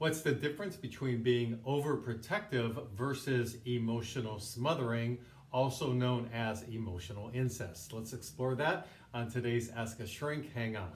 What's the difference between being overprotective versus emotional smothering, also known as emotional incest? Let's explore that on today's Ask a Shrink. Hang on.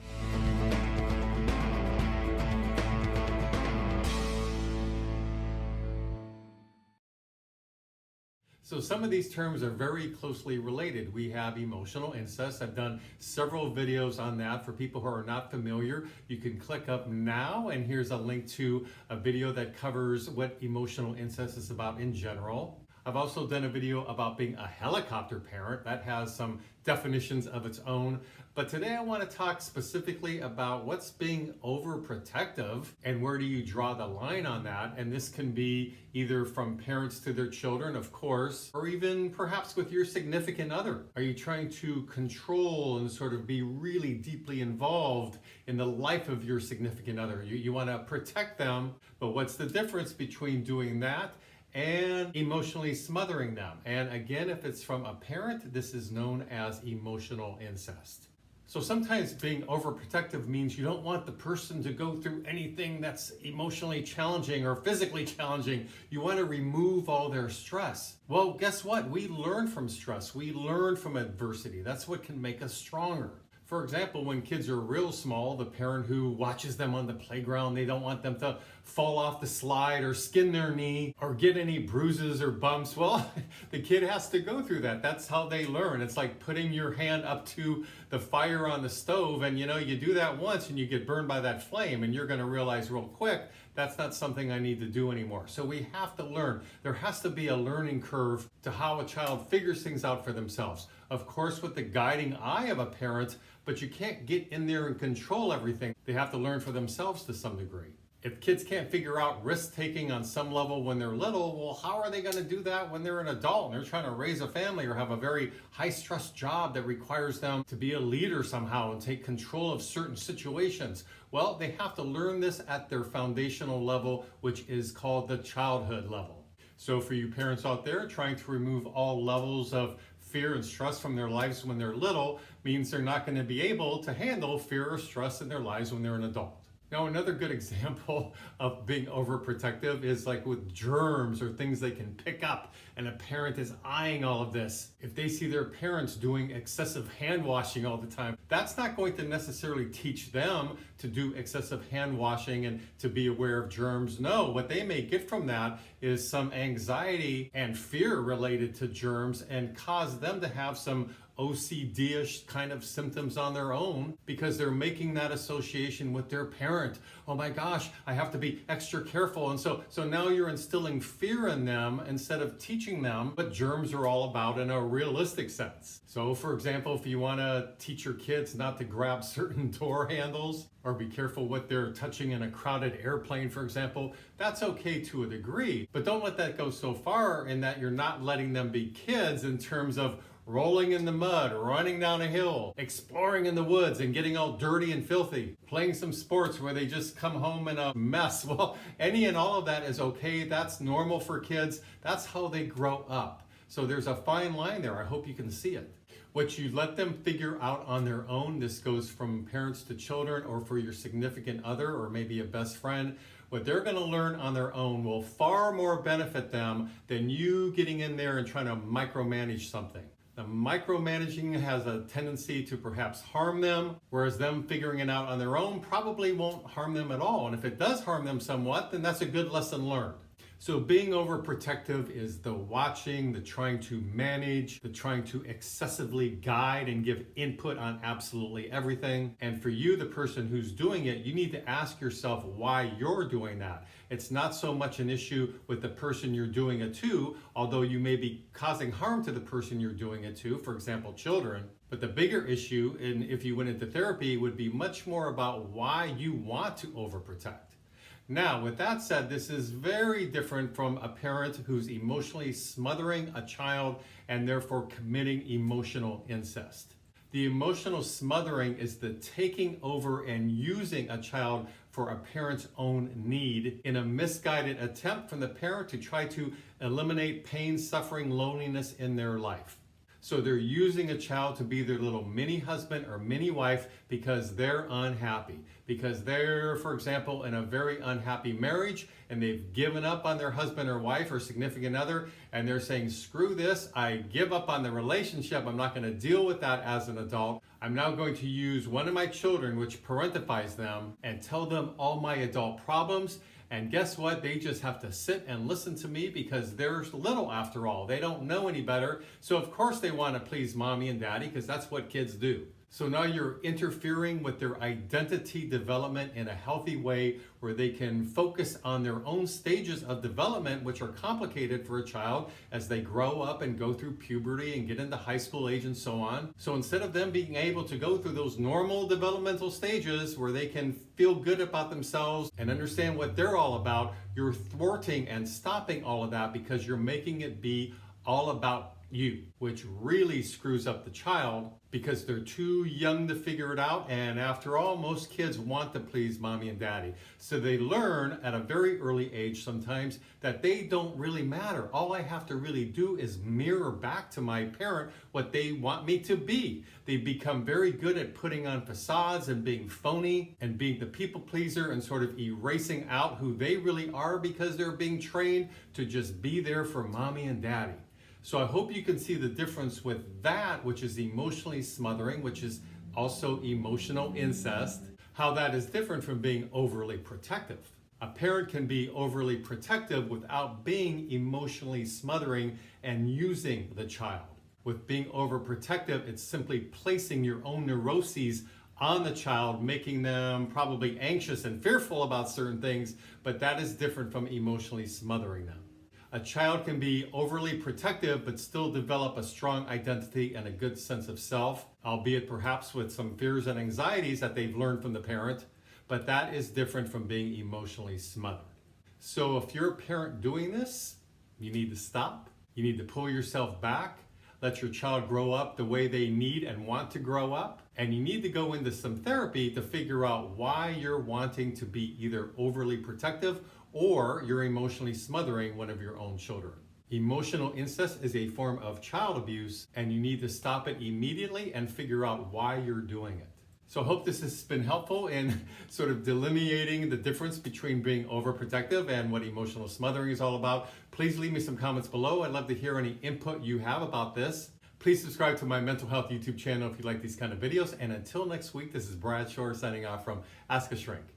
So some of these terms are very closely related. We have emotional incest. I've done several videos on that. For people who are not familiar, you can click up now, and here's a link to a video that covers what emotional incest is about in general. I've also done a video about being a helicopter parent. That has some definitions of its own. But today I want to talk specifically about what's being overprotective and where do you draw the line on that. And this can be either from parents to their children, of course, or even perhaps with your significant other. Are you trying to control and sort of be really deeply involved in the life of your significant other? You want to protect them, but what's the difference between doing that and emotionally smothering them? And again, if it's from a parent, this is known as emotional incest. So sometimes being overprotective means you don't want the person to go through anything that's emotionally challenging or physically challenging. You want to remove all their stress. Well, guess what? We learn from stress. We learn from adversity. That's what can make us stronger. For example, when kids are real small, the parent who watches them on the playground, they don't want them to fall off the slide or skin their knee or get any bruises or bumps. Well, the kid has to go through that. That's how they learn. It's like putting your hand up to the fire on the stove, and you do that once and you get burned by that flame, and you're going to realize real quick, that's not something I need to do anymore. So we have to learn. There has to be a learning curve to how a child figures things out for themselves. Of course, with the guiding eye of a parent, but you can't get in there and control everything. They have to learn for themselves to some degree. If kids can't figure out risk-taking on some level when they're little, well, how are they going to do that when they're an adult and they're trying to raise a family or have a very high-stress job that requires them to be a leader somehow and take control of certain situations? Well, they have to learn this at their foundational level, which is called the childhood level. So for you parents out there, trying to remove all levels of fear and stress from their lives when they're little means they're not going to be able to handle fear or stress in their lives when they're an adult. Now, another good example of being overprotective is like with germs or things they can pick up, and a parent is eyeing all of this. If they see their parents doing excessive hand washing all the time, that's not going to necessarily teach them to do excessive hand washing and to be aware of germs. No, what they may get from that is some anxiety and fear related to germs and cause them to have some OCD-ish kind of symptoms on their own because they're making that association with their parent. Oh my gosh, I have to be extra careful. And so now you're instilling fear in them instead of teaching them what germs are all about in a realistic sense. So for example, if you want to teach your kids not to grab certain door handles or be careful what they're touching in a crowded airplane, for example, that's okay to a degree, but don't let that go so far in that you're not letting them be kids in terms of rolling in the mud, running down a hill, exploring in the woods and getting all dirty and filthy, playing some sports where they just come home in a mess. Well, any and all of that is okay. That's normal for kids. That's how they grow up. So there's a fine line there. I hope you can see it. What you let them figure out on their own, this goes from parents to children or for your significant other or maybe a best friend, what they're going to learn on their own will far more benefit them than you getting in there and trying to micromanage something. The micromanaging has a tendency to perhaps harm them, whereas them figuring it out on their own probably won't harm them at all. And if it does harm them somewhat, then that's a good lesson learned. So being overprotective is the watching, the trying to manage, the trying to excessively guide and give input on absolutely everything. And for you, the person who's doing it, you need to ask yourself why you're doing that. It's not so much an issue with the person you're doing it to, although you may be causing harm to the person you're doing it to, for example, children. But the bigger issue, and if you went into therapy, would be much more about why you want to overprotect. Now, with that said, this is very different from a parent who's emotionally smothering a child and therefore committing emotional incest. The emotional smothering is the taking over and using a child for a parent's own need in a misguided attempt from the parent to try to eliminate pain, suffering, loneliness in their life. So they're using a child to be their little mini husband or mini wife because they're unhappy. Because they're, for example, in a very unhappy marriage and they've given up on their husband or wife or significant other, and they're saying, screw this, I give up on the relationship, I'm not going to deal with that as an adult. I'm now going to use one of my children, which parentifies them, and tell them all my adult problems. And guess what? They just have to sit and listen to me because they're little after all. They don't know any better. So of course they want to please mommy and daddy because that's what kids do. So now you're interfering with their identity development in a healthy way where they can focus on their own stages of development, which are complicated for a child as they grow up and go through puberty and get into high school age and so on. So instead of them being able to go through those normal developmental stages where they can feel good about themselves and understand what they're all about, you're thwarting and stopping all of that because you're making it be all about you, which really screws up the child because they're too young to figure it out. And after all, most kids want to please mommy and daddy. So they learn at a very early age sometimes that they don't really matter. All I have to really do is mirror back to my parent what they want me to be. They become very good at putting on facades and being phony and being the people pleaser and sort of erasing out who they really are because they're being trained to just be there for mommy and daddy. So I hope you can see the difference with that, which is emotionally smothering, which is also emotional incest, how that is different from being overly protective. A parent can be overly protective without being emotionally smothering and using the child. With being overprotective, it's simply placing your own neuroses on the child, making them probably anxious and fearful about certain things, but that is different from emotionally smothering them. A child can be overly protective but still develop a strong identity and a good sense of self, albeit perhaps with some fears and anxieties that they've learned from the parent, but that is different from being emotionally smothered. So if you're a parent doing this, you need to stop. You need to pull yourself back. Let your child grow up the way they need and want to grow up. And you need to go into some therapy to figure out why you're wanting to be either overly protective or you're emotionally smothering one of your own children. Emotional incest is a form of child abuse, and you need to stop it immediately and figure out why you're doing it. So I hope this has been helpful in sort of delineating the difference between being overprotective and what emotional smothering is all about. Please leave me some comments below. I'd love to hear any input you have about this. Please subscribe to my mental health YouTube channel if you like these kind of videos. And until next week, this is Brad Shore signing off from Ask a Shrink.